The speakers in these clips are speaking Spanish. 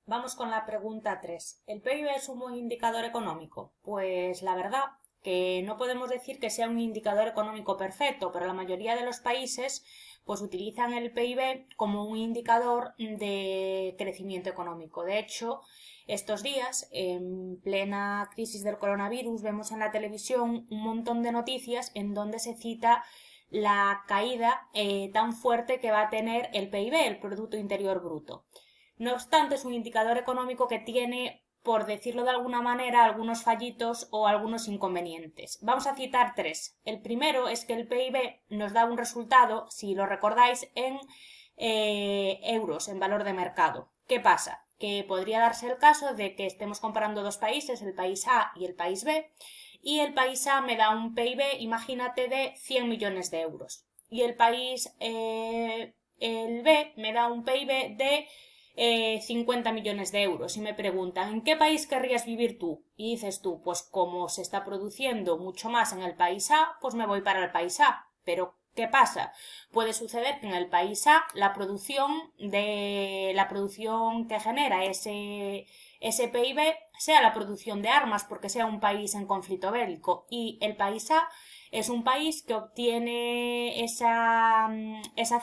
Vamos con la pregunta 3. ¿El PIB es un buen indicador económico? Pues la verdad que no podemos decir que sea un indicador económico perfecto, pero la mayoría de los países pues utilizan el PIB como un indicador de crecimiento económico. De hecho, estos días, en plena crisis del coronavirus, vemos en la televisión un montón de noticias en donde se cita la caída tan fuerte que va a tener el PIB, el Producto Interior Bruto. No obstante, es un indicador económico que tiene, por decirlo de alguna manera, algunos fallitos o algunos inconvenientes. Vamos a citar tres. El primero es que el PIB nos da un resultado, si lo recordáis, en euros, en valor de mercado. ¿Qué pasa? Que podría darse el caso de que estemos comparando dos países, el país A y el país B, y el país A me da un PIB, imagínate, de 100 millones de euros. Y el país el B me da un PIB de 50 millones de euros y me preguntan ¿en qué país querrías vivir tú? Y dices tú, pues como se está produciendo mucho más en el país A, pues me voy para el país A. Pero ¿qué pasa? Puede suceder que en el país A la producción que genera ese PIB sea la producción de armas porque sea un país en conflicto bélico y el país A es un país que obtiene esa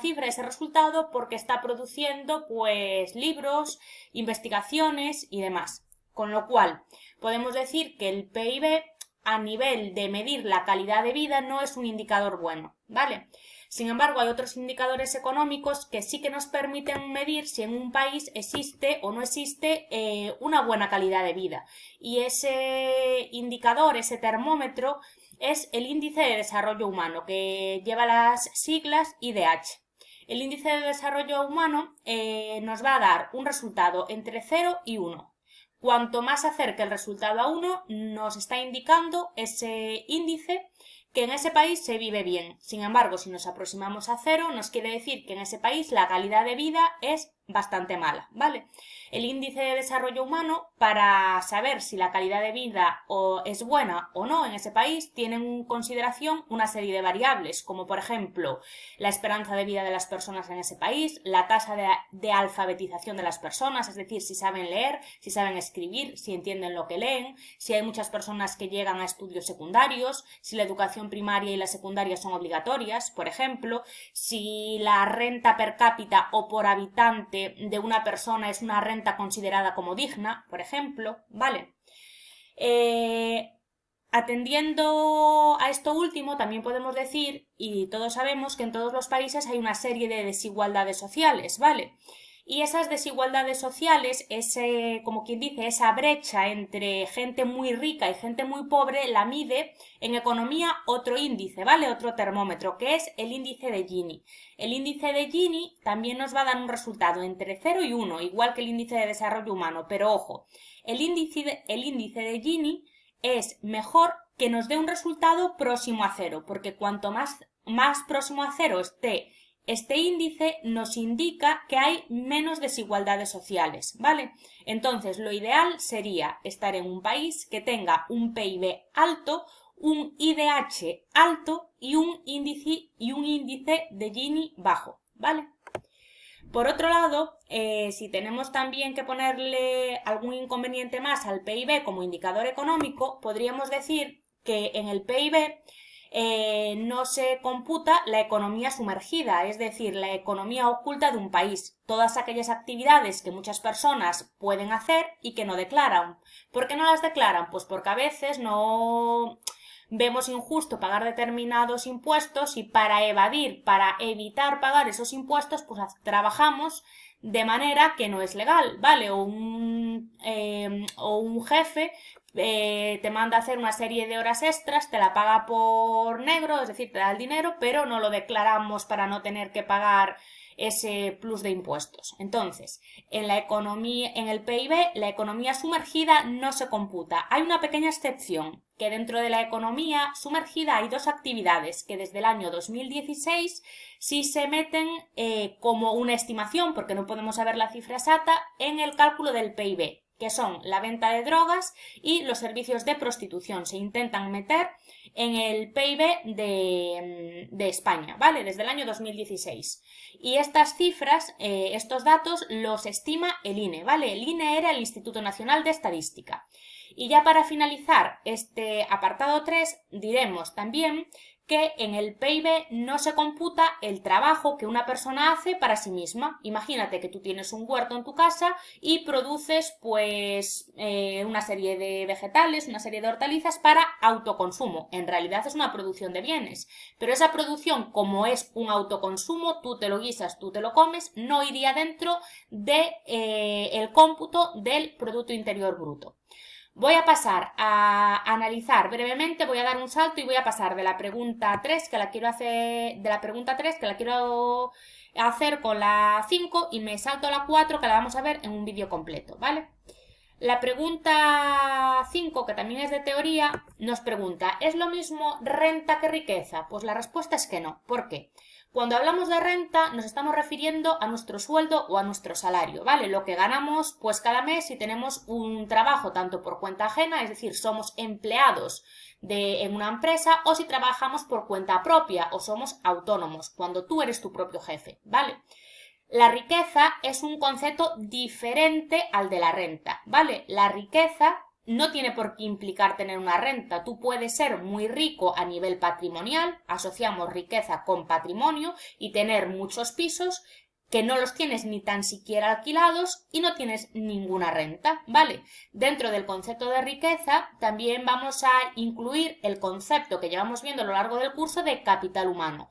cifra, ese resultado, porque está produciendo pues libros, investigaciones y demás. Con lo cual, podemos decir que el PIB a nivel de medir la calidad de vida no es un indicador bueno, ¿vale? Sin embargo, hay otros indicadores económicos que sí que nos permiten medir si en un país existe o no existe una buena calidad de vida. Y ese indicador, ese termómetro, es el índice de desarrollo humano, que lleva las siglas IDH. El índice de desarrollo humano nos va a dar un resultado entre 0 y 1. Cuanto más se acerque el resultado a 1, nos está indicando ese índice que en ese país se vive bien. Sin embargo, si nos aproximamos a 0, nos quiere decir que en ese país la calidad de vida es bastante mala, ¿vale? El índice de desarrollo humano, para saber si la calidad de vida es buena o no en ese país, tiene en consideración una serie de variables, como por ejemplo la esperanza de vida de las personas en ese país, la tasa de alfabetización de las personas, es decir, si saben leer, si saben escribir, si entienden lo que leen, si hay muchas personas que llegan a estudios secundarios, si la educación primaria y la secundaria son obligatorias, por ejemplo, si la renta per cápita o por habitante de una persona es una renta considerada como digna, por ejemplo, ¿vale? Atendiendo a esto último, también podemos decir, y todos sabemos, que en todos los países hay una serie de desigualdades sociales, ¿vale? Y esas desigualdades sociales, como quien dice, esa brecha entre gente muy rica y gente muy pobre, la mide en economía otro índice, ¿vale? Otro termómetro, que es el índice de Gini. El índice de Gini también nos va a dar un resultado entre 0 y 1, igual que el índice de desarrollo humano, pero ojo, el índice de Gini es mejor que nos dé un resultado próximo a 0, porque cuanto más próximo a 0 esté este índice, nos indica que hay menos desigualdades sociales, ¿vale? Entonces, lo ideal sería estar en un país que tenga un PIB alto, un IDH alto y un índice de Gini bajo, ¿vale? Por otro lado, si tenemos también que ponerle algún inconveniente más al PIB como indicador económico, podríamos decir que en el PIB no se computa la economía sumergida, es decir, la economía oculta de un país, todas aquellas actividades que muchas personas pueden hacer y que no declaran. ¿Por qué no las declaran? Pues porque a veces no vemos injusto pagar determinados impuestos y para evitar pagar esos impuestos, pues trabajamos de manera que no es legal, ¿vale? O un jefe te manda a hacer una serie de horas extras, te la paga por negro, es decir, te da el dinero, pero no lo declaramos para no tener que pagar ese plus de impuestos. Entonces, en el PIB, la economía sumergida no se computa. Hay una pequeña excepción, que dentro de la economía sumergida hay dos actividades que desde el año 2016 sí se meten como una estimación, porque no podemos saber la cifra exacta, en el cálculo del PIB, que son la venta de drogas y los servicios de prostitución. Se intentan meter en el PIB de España, ¿vale? Desde el año 2016. Y estas cifras, estos datos, los estima el INE, ¿vale? El INE era el Instituto Nacional de Estadística. Y ya para finalizar este apartado 3, diremos también que en el PIB no se computa el trabajo que una persona hace para sí misma. Imagínate que tú tienes un huerto en tu casa y produces pues una serie de vegetales, una serie de hortalizas para autoconsumo. En realidad es una producción de bienes, pero esa producción, como es un autoconsumo, tú te lo guisas, tú te lo comes, no iría dentro de el cómputo del Producto Interior Bruto. Voy a pasar a analizar brevemente, voy a dar un salto y voy a pasar de la pregunta 3 que la quiero hacer, con la 5 y me salto a la 4 que la vamos a ver en un vídeo completo, ¿vale? La pregunta 5, que también es de teoría, nos pregunta, ¿es lo mismo renta que riqueza? Pues la respuesta es que no. ¿Por qué? Cuando hablamos de renta nos estamos refiriendo a nuestro sueldo o a nuestro salario, ¿vale? Lo que ganamos pues cada mes si tenemos un trabajo tanto por cuenta ajena, es decir, somos empleados en una empresa, o si trabajamos por cuenta propia o somos autónomos, cuando tú eres tu propio jefe, ¿vale? La riqueza es un concepto diferente al de la renta, ¿vale? La riqueza no tiene por qué implicar tener una renta. Tú puedes ser muy rico a nivel patrimonial, asociamos riqueza con patrimonio, y tener muchos pisos que no los tienes ni tan siquiera alquilados y no tienes ninguna renta, ¿vale? Dentro del concepto de riqueza también vamos a incluir el concepto que llevamos viendo a lo largo del curso de capital humano.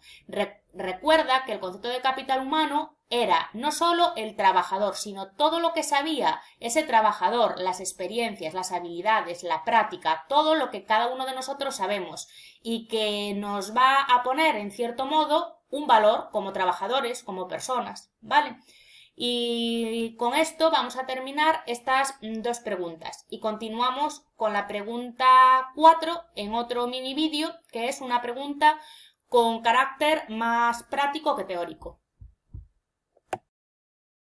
Recuerda que el concepto de capital humano era no solo el trabajador, sino todo lo que sabía ese trabajador, las experiencias, las habilidades, la práctica, todo lo que cada uno de nosotros sabemos y que nos va a poner, en cierto modo, un valor como trabajadores, como personas, ¿vale? Y con esto vamos a terminar estas dos preguntas y continuamos con la pregunta 4 en otro mini vídeo, que es una pregunta con carácter más práctico que teórico.